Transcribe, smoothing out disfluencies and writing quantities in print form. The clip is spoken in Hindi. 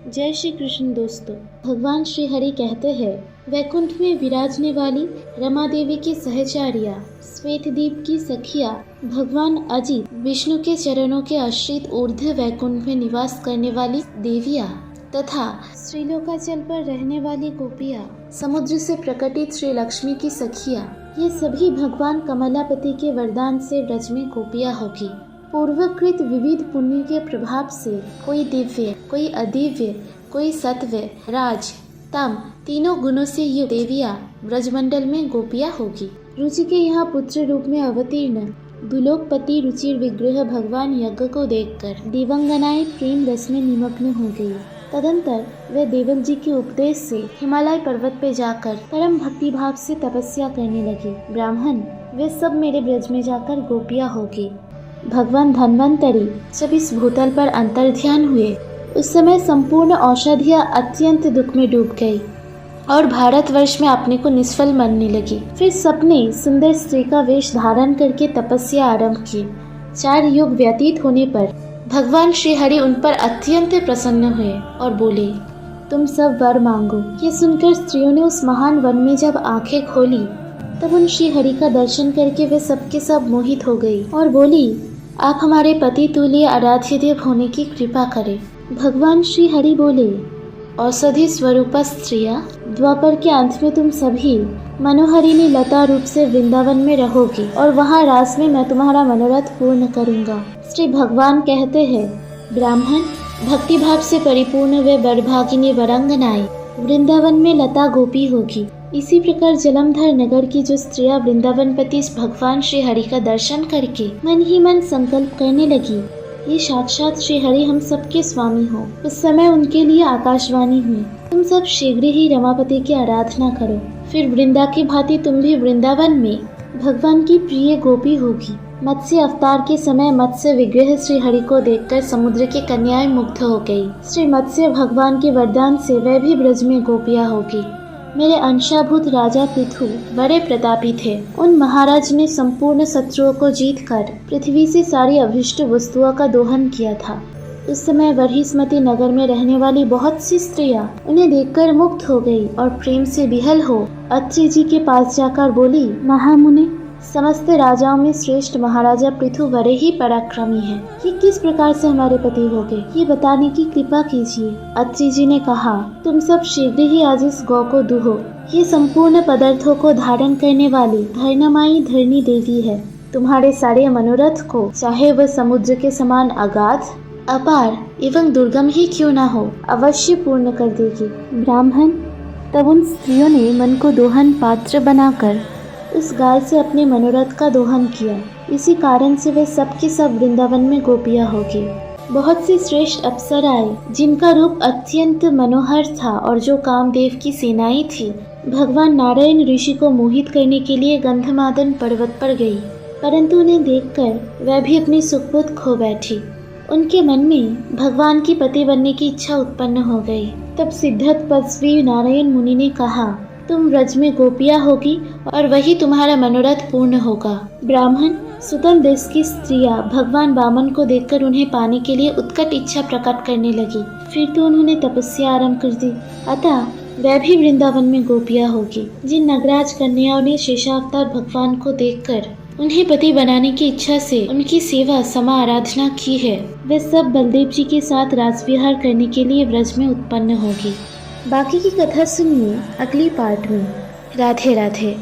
जय श्री कृष्ण दोस्तों। भगवान श्री हरि कहते हैं, वैकुंठ में विराजने वाली रमा देवी की सहचारिया, श्वेतदीप की सखिया, भगवान अजित विष्णु के चरणों के आश्रित ऊर्ध्व वैकुंठ में निवास करने वाली देविया तथा श्रीलोकाचल पर रहने वाली गोपिया, समुद्र से प्रकटित श्री लक्ष्मी की सखिया, ये सभी भगवान कमलापति के वरदान से ब्रज में गोपिया होगी। पूर्वकृत विविध पुण्य के प्रभाव से कोई दिव्य, कोई अदिव्य, कोई सत्व, राज, तम तीनों गुणों से युक्त देविया ब्रजमंडल में गोपिया होगी। रुचि के यहाँ पुत्र रूप में अवतीर्ण दुलोकपति रुचिर विग्रह भगवान यज्ञ को देखकर दिवंगनाएं प्रेम रस में निमग्न हो गई। तदंतर वे देवल जी के उपदेश से हिमालय पर्वत पे जाकर परम भक्ति भाव से तपस्या करने लगी। ब्राह्मण, वे सब मेरे ब्रज में जाकर गोपिया होगी। भगवान धन्वंतरी जब इस भूतल पर अंतर्ध्यान हुए, उस समय संपूर्ण औषधियाँ अत्यंत दुख में डूब गई और भारतवर्ष में अपने को निष्फल मानने लगी। फिर सबने सुंदर स्त्री का वेश धारण करके तपस्या आरंभ की। 4 युग व्यतीत होने पर भगवान श्री हरि उन पर अत्यंत प्रसन्न हुए और बोले, तुम सब वर मांगो। ये सुनकर स्त्रियों ने उस महान वन में जब आंखें खोली, तब उन श्री हरि का दर्शन करके वे सबके सब मोहित हो गई और बोली, आप हमारे पति तुल्य आराध्य देव होने की कृपा करें। भगवान श्री हरि बोले, औषधि स्वरूपा स्त्रिया, द्वापर के अंत में तुम सभी मनोहरिणी लता रूप से वृंदावन में रहोगी और वहाँ रास में मैं तुम्हारा मनोरथ पूर्ण करूँगा। श्री भगवान कहते हैं, ब्राह्मण, भक्ति भाव से परिपूर्ण वे बड़भागिनी वरंगनाएं वृंदावन में लता गोपी होगी। इसी प्रकार जलंधर नगर की जो स्त्रियां वृंदावनपति भगवान श्री हरि का दर्शन करके मन ही मन संकल्प करने लगी, ये साक्षात श्री हरि हम सबके स्वामी हो, उस समय उनके लिए आकाशवाणी हुई, तुम सब शीघ्र ही रमापति की आराधना करो। फिर वृंदा की भांति तुम भी वृंदावन में भगवान की प्रिय गोपी होगी। मत्स्य अवतार के समय मत्स्य विग्रह श्री हरि को देखकर समुद्र की कन्याएं मुग्ध हो गई। श्री मत्स्य भगवान के वरदान से वह भी ब्रज में गोपिया होगी। मेरे अंशाभूत राजा पृथु बड़े प्रतापी थे। उन महाराज ने संपूर्ण शत्रुओं को जीतकर पृथ्वी से सारी अभिष्ट वस्तुओं का दोहन किया था। उस समय बरहिस्मती नगर में रहने वाली बहुत सी स्त्रियां उन्हें देखकर मुक्त हो गई और प्रेम से विहल हो अत्रि जी के पास जाकर बोली, महामुनि, समस्त राजाओं में श्रेष्ठ महाराजा पृथु बड़े ही पराक्रमी हैं। ये किस प्रकार से हमारे पति हो गए, ये बताने की कृपा कीजिए। अत्रि जी ने कहा, तुम सब शीघ्र ही आज इस गौ को दुहो। ये संपूर्ण पदार्थों को धारण करने वाली धर्णमाई धरणी देवी है। तुम्हारे सारे मनोरथ को चाहे वह समुद्र के समान अगाध, अपार एवं दुर्गम ही क्यों न हो, अवश्य पूर्ण कर देगी। ब्राह्मण, तब उन स्त्रियों ने मन को दोहन पात्र बनाकर उस गाय से अपने मनोरथ का दोहन किया। इसी कारण से वे सबके सब वृंदावन में गोपिया होगी। बहुत सी श्रेष्ठ अप्सराएं, जिनका रूप अत्यंत मनोहर था और जो कामदेव की सेनाएं थी, भगवान नारायण ऋषि को मोहित करने के लिए गंधमादन पर्वत पर गई, परंतु उन्हें देखकर वह भी अपनी सुखबुद्ध खो बैठी। उनके मन में भगवान की पति बनने की इच्छा उत्पन्न हो गई। तब सिद्धत पदस्वी नारायण मुनि ने कहा, तुम ब्रज में गोपिया होगी और वही तुम्हारा मनोरथ पूर्ण होगा। ब्राह्मण, सुतन देश की स्त्रियां भगवान वामन को देखकर उन्हें पाने के लिए उत्कट इच्छा प्रकट करने लगी। फिर तो उन्होंने तपस्या आरंभ कर दी, अतः वह भी वृंदावन में गोपिया होगी। जिन नगराज कन्याओं ने शेषावतार भगवान को देखकर उन्हें पति बनाने की इच्छा से उनकी सेवा समा आराधना की है, वे सब बलदेव जी के साथ रासविहार करने के लिए ब्रज में उत्पन्न होगी। बाकी की कथा सुनिए अगली पार्ट में। राधे राधे।